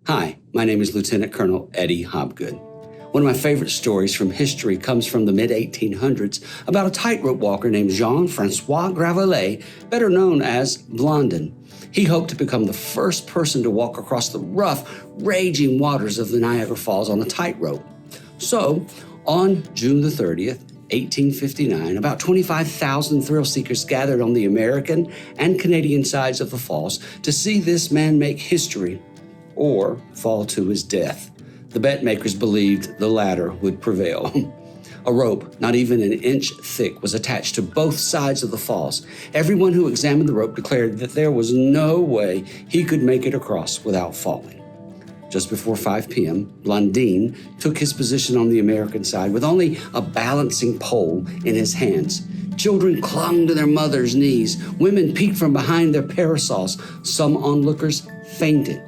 Hi, my name is Lt.Colonel Eddie Hobgood. One of my favorite stories from history comes from the mid-1800s about a tightrope walker named Jean-Francois Gravelet, better known as Blondin. He hoped to become the first person to walk across the rough, raging waters of the Niagara Falls on a tightrope. So, on June the 30th, 1859, about 25,000 thrill seekers gathered on the American and Canadian sides of the falls to see this man make history or fall to his death. The bet makers believed the latter would prevail. A rope, not even an inch thick, was attached to both sides of the falls. Everyone who examined the rope declared that there was no way he could make it across without falling. Just before 5 p.m., Blondin took his position on the American side with only a balancing pole in his hands. Children clung to their mothers' knees. Women peeked from behind their parasols. Some onlookers fainted.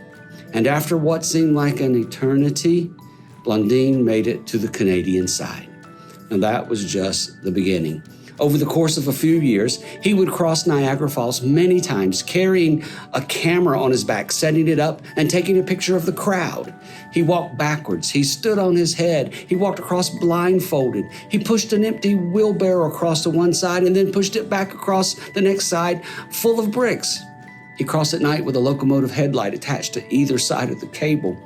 And after what seemed like an eternity, Blondin made it to the Canadian side. And that was just the beginning. Over the course of a few years, he would cross Niagara Falls many times, carrying a camera on his back, setting it up, and taking a picture of the crowd. He walked backwards. He stood on his head. He walked across blindfolded. He pushed an empty wheelbarrow across to one side and then pushed it back across the next side full of bricks. He crossed at night with a locomotive headlight attached to either side of the cable.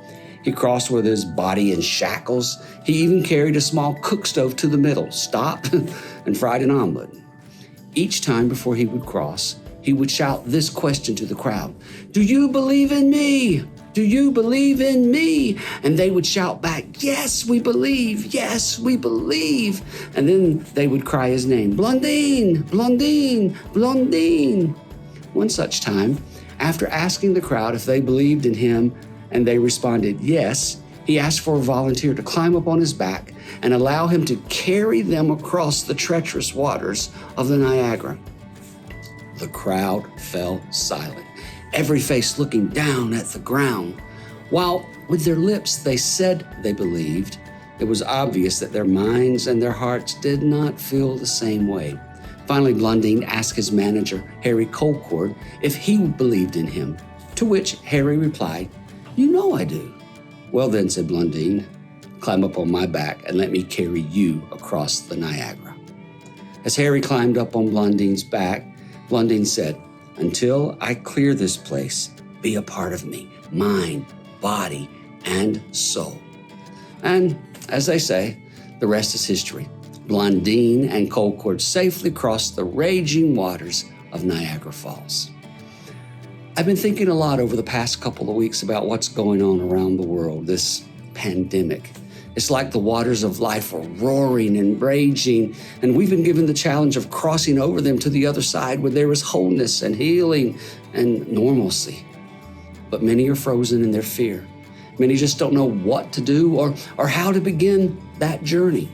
He crossed with his body in shackles. He even carried a small cook stove to the middle, stopped, and fried an omelet. Each time before he would cross, he would shout this question to the crowd: "Do you believe in me? Do you believe in me?" And they would shout back, "Yes, we believe. Yes, we believe." And then they would cry his name: "Blondin, Blondin, Blondin." One such time, after asking the crowd if they believed in him, and they responded yes, he asked for a volunteer to climb up on his back and allow him to carry them across the treacherous waters of the Niagara. The crowd fell silent, every face looking down at the ground. While with their lips they said they believed, it was obvious that their minds and their hearts did not feel the same way. Finally, Blondin asked his manager, Harry Colcord, if he believed in him, to which Harry replied, "You know I do." "Well then," said Blondin, "climb up on my back and let me carry you across the Niagara." As Harry climbed up on Blondin's back, Blondin said, "Until I clear this place, be a part of me, mind, body, and soul." And as they say, the rest is history. Blondin and Colcord safely crossed the raging waters of Niagara Falls. I've been thinking a lot over the past couple of weeks about what's going on around the world, this pandemic. It's like the waters of life are roaring and raging, and we've been given the challenge of crossing over them to the other side where there is wholeness and healing and normalcy. But many are frozen in their fear. Many just don't know what to do or how to begin that journey.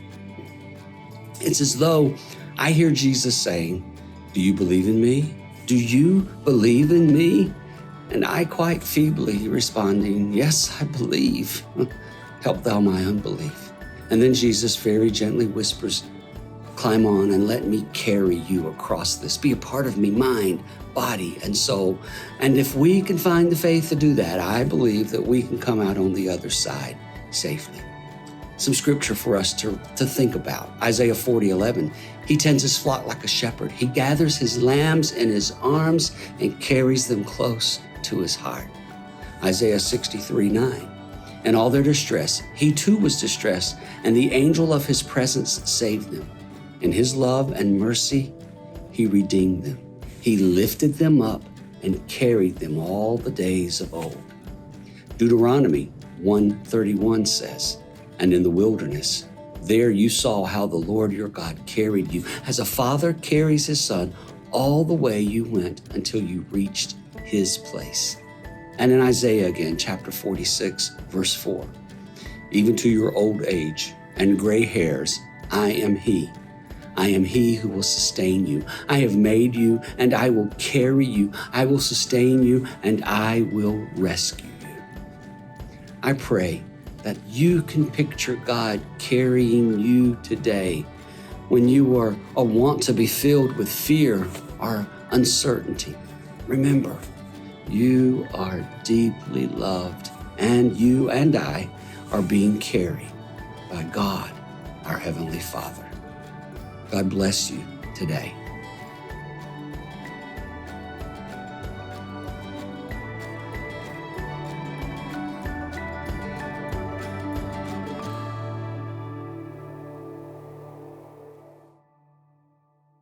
It's as though I hear Jesus saying, "Do you believe in me? Do you believe in me?" And I quite feebly responding, "Yes, I believe. Help thou my unbelief." And then Jesus very gently whispers, "Climb on and let me carry you across this. Be a part of me, mind, body, and soul." And if we can find the faith to do that, I believe that we can come out on the other side safely. Some scripture for us to think about. Isaiah 40:11. He tends his flock like a shepherd. He gathers his lambs in his arms and carries them close to his heart. Isaiah 63:9. In all their distress, he too was distressed, and the angel of his presence saved them. In his love and mercy, he redeemed them. He lifted them up and carried them all the days of old. Deuteronomy 1:31 says, "And in the wilderness, there you saw how the Lord your God carried you, as a father carries his son, all the way you went until you reached his place." And in Isaiah again, chapter 46, verse 4, "Even to your old age and gray hairs, I am he. I am he who will sustain you. I have made you, and I will carry you. I will sustain you, and I will rescue you." I pray that you can picture God carrying you today when you are or want to be filled with fear or uncertainty. Remember, you are deeply loved and you and I are being carried by God, our Heavenly Father. God bless you today.